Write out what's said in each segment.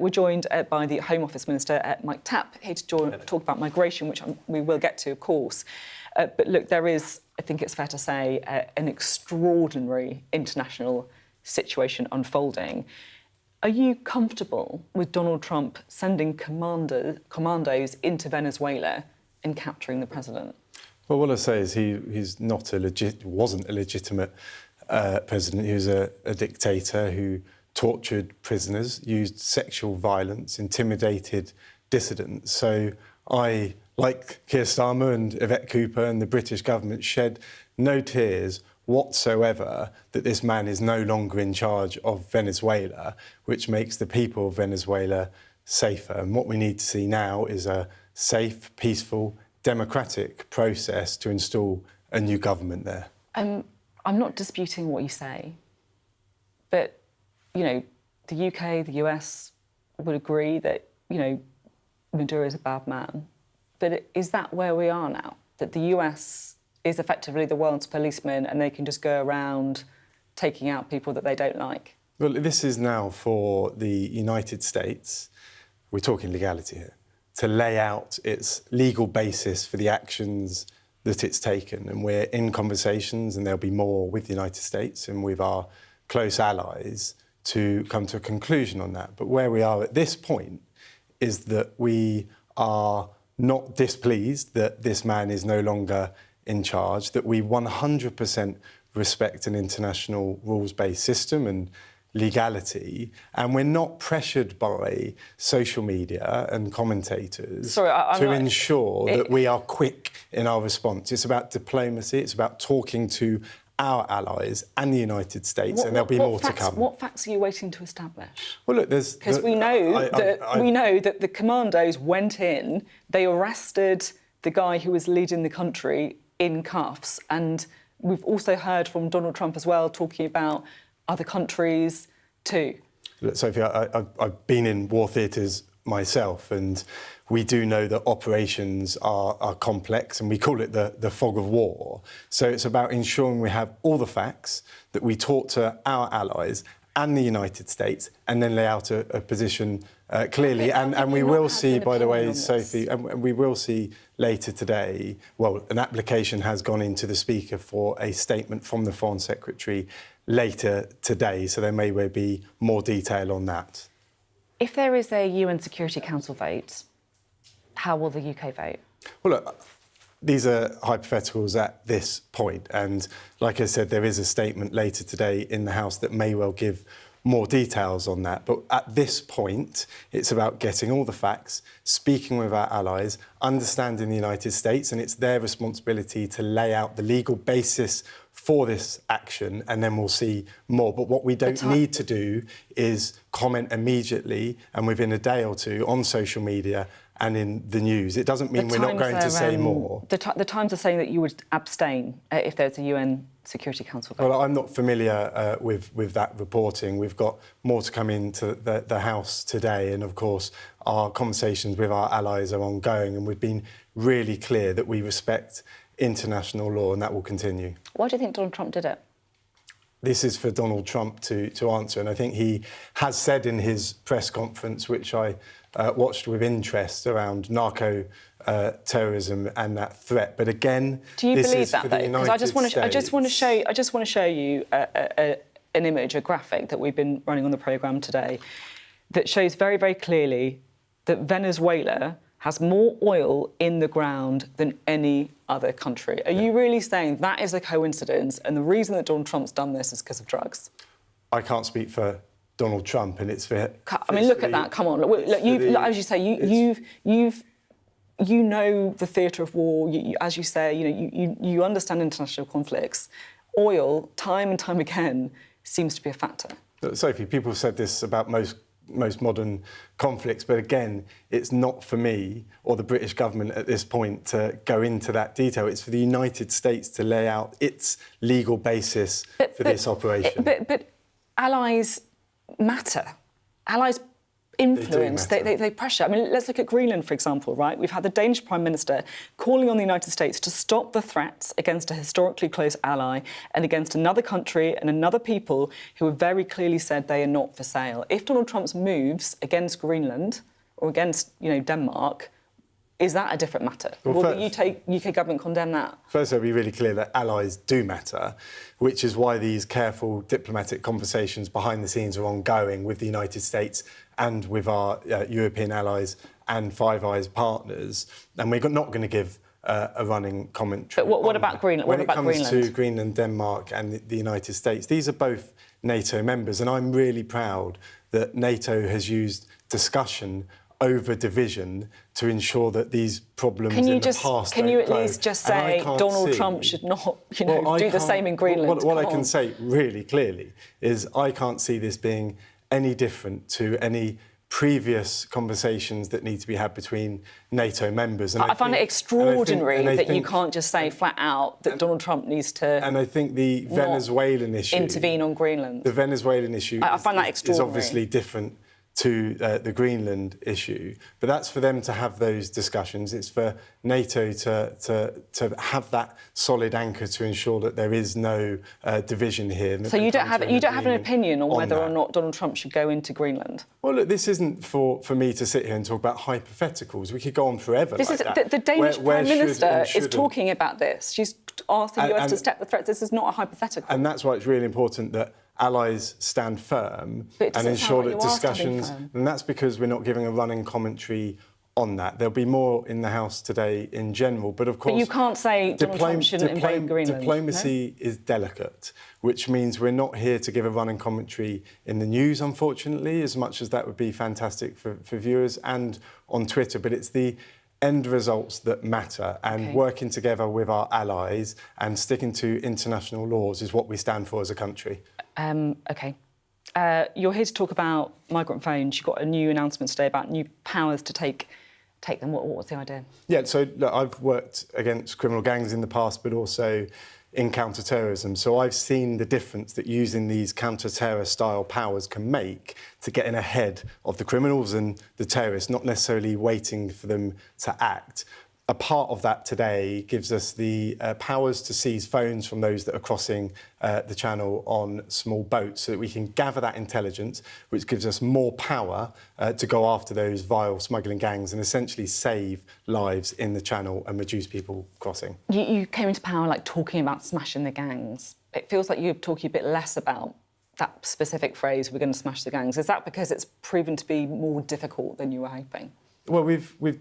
We're joined by the Home Office Minister, Mike Tapp, here to talk about migration, which we will get to, of course. But look, there is, I think it's fair to say, an extraordinary international situation unfolding. Are you comfortable with Donald Trump sending commandos into Venezuela and capturing the president? Well, what I say is he's not wasn't a legitimate president. He was a dictator who tortured prisoners, used sexual violence, intimidated dissidents. So I, like Keir Starmer and Yvette Cooper and the British government, shed no tears whatsoever that this man is no longer in charge of Venezuela, which makes the people of Venezuela safer. And what we need to see now is a safe, peaceful, democratic process to install a new government there. I'm not disputing what you say, but, you know, the UK, the US would agree that, you know, Maduro is a bad man. But is that where we are now? That the US is effectively the world's policeman and they can just go around taking out people that they don't like? Well, this is now for the United States, we're talking legality here, to lay out its legal basis for the actions that it's taken. And we're in conversations, and there'll be more with the United States and with our close allies to come to a conclusion on that. But where we are at this point is that we are not displeased that this man is no longer in charge, that we 100% respect an international rules-based system and legality, and we're not pressured by social media and commentators to ensure that we are quick in our response. It's about diplomacy, it's about talking to our allies and the United States, and there'll be more to come. What facts are you waiting to establish? Well, look, there's... Because we know that the commandos went in, they arrested the guy who was leading the country in cuffs, and we've also heard from Donald Trump as well talking about other countries too. Look, Sophie, I've been in war theatres myself, and we do know that operations are complex, and we call it the fog of war. So it's about ensuring we have all the facts, that we talk to our allies and the United States, and then lay out a position clearly. And we will see, by the way, Sophie, and we will see later today, well, an application has gone into the Speaker for a statement from the Foreign Secretary later today, so there may well be more detail on that. If there is a UN Security Council vote, how will the UK vote? Well, look, these are hypotheticals at this point, and like I said, there is a statement later today in the House that may well give more details on that. But at this point, it's about getting all the facts, speaking with our allies, understanding the United States, and it's their responsibility to lay out the legal basis for this action, and then we'll see more. But what we don't need to do is comment immediately and within a day or two on social media and in the news. It doesn't mean we're not going to say more. The Times are saying that you would abstain if there's a UN Security Council vote. Well, I'm not familiar with that reporting. We've got more to come into the House today, and of course our conversations with our allies are ongoing, and we've been really clear that we respect international law, and that will continue. Why do you think Donald Trump did it? This is for Donald Trump to answer, and I think he has said in his press conference, which I watched with interest, around narco-terrorism and that threat. But again, do you believe that though? Because I just want to show you an image, a graphic that we've been running on the programme today, that shows very, very clearly that Venezuela has more oil in the ground than any other country. Are you really saying that is a coincidence, and the reason that Donald Trump's done this is because of drugs? I can't speak for Donald Trump, and it's for... I mean, look at that, come on. Look, as you say, you know the theatre of war, as you say, you understand international conflicts. Oil, time and time again, seems to be a factor. Sophie, people have said this about most modern conflicts, but again, it's not for me or the British government at this point to go into that detail. It's for the United States to lay out its legal basis for this operation. But allies matter. Allies influence, they pressure. I mean, let's look at Greenland, for example, right? We've had the Danish Prime Minister calling on the United States to stop the threats against a historically close ally and against another country and another people who have very clearly said they are not for sale. If Donald Trump's moves against Greenland or against, Denmark, is that a different matter? Will the UK government condemn that? First, I'll be really clear that allies do matter, which is why these careful diplomatic conversations behind the scenes are ongoing with the United States and with our European allies and Five Eyes partners. And we're not going to give a running commentary. But what about Greenland? When it comes to Greenland, Denmark and the United States, these are both NATO members. And I'm really proud that NATO has used discussion over division to ensure that these problems in the past Can you at least just say Donald Trump should not, do the same in Greenland? What I can say really clearly is I can't see this being any different to any previous conversations that need to be had between NATO members. And I find it extraordinary that you can't just say flat out that Donald Trump needs to. And I think the Venezuelan issue intervene on Greenland. The Venezuelan issue I find that extraordinary. is obviously different to the Greenland issue, but that's for them to have those discussions. It's for NATO to have that solid anchor to ensure that there is no division here. So you don't have an opinion on whether or not Donald Trump should go into Greenland? Well, look, this isn't for me to sit here and talk about hypotheticals. We could go on forever. The Danish Prime Minister is talking about this. She's asked the US to step the threats. This is not a hypothetical. And that's why it's really important that allies stand firm and ensure that discussions. And that's because we're not giving a running commentary on that. There'll be more in the House today in general, but of course. But you can't say Donald Trump shouldn't invade Greenland. Diplomacy is delicate, which means we're not here to give a running commentary in the news, unfortunately, as much as that would be fantastic for viewers and on Twitter. But it's the end results that matter, and working together with our allies and sticking to international laws is what we stand for as a country. You're here to talk about migrant phones. You've got a new announcement today about new powers to take them. What was the idea? Yeah, so look, I've worked against criminal gangs in the past, but also in counter-terrorism. So I've seen the difference that using these counter-terror style powers can make to getting ahead of the criminals and the terrorists, not necessarily waiting for them to act. A part of that today gives us the powers to seize phones from those that are crossing the channel on small boats, so that we can gather that intelligence, which gives us more power to go after those vile smuggling gangs and essentially save lives in the channel and reduce people crossing. You came into power talking about smashing the gangs. It feels like you're talking a bit less about that specific phrase, we're going to smash the gangs. Is that because it's proven to be more difficult than you were hoping? Well, we've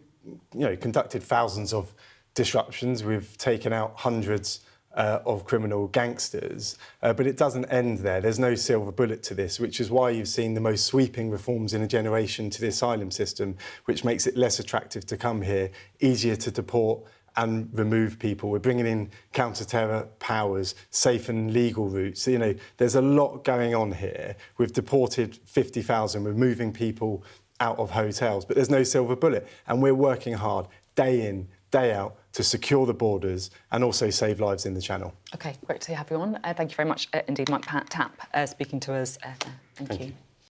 conducted thousands of disruptions. We've taken out hundreds of criminal gangsters, but it doesn't end there. There's no silver bullet to this, which is why you've seen the most sweeping reforms in a generation to the asylum system, which makes it less attractive to come here, easier to deport and remove people. We're bringing in counter-terror powers, safe and legal routes. There's a lot going on here. We've deported 50,000. We're moving people out of hotels, but there's no silver bullet. And we're working hard, day in, day out, to secure the borders and also save lives in the channel. OK, great to have you on. Thank you very much indeed, Mike Tapp, speaking to us. Thank you.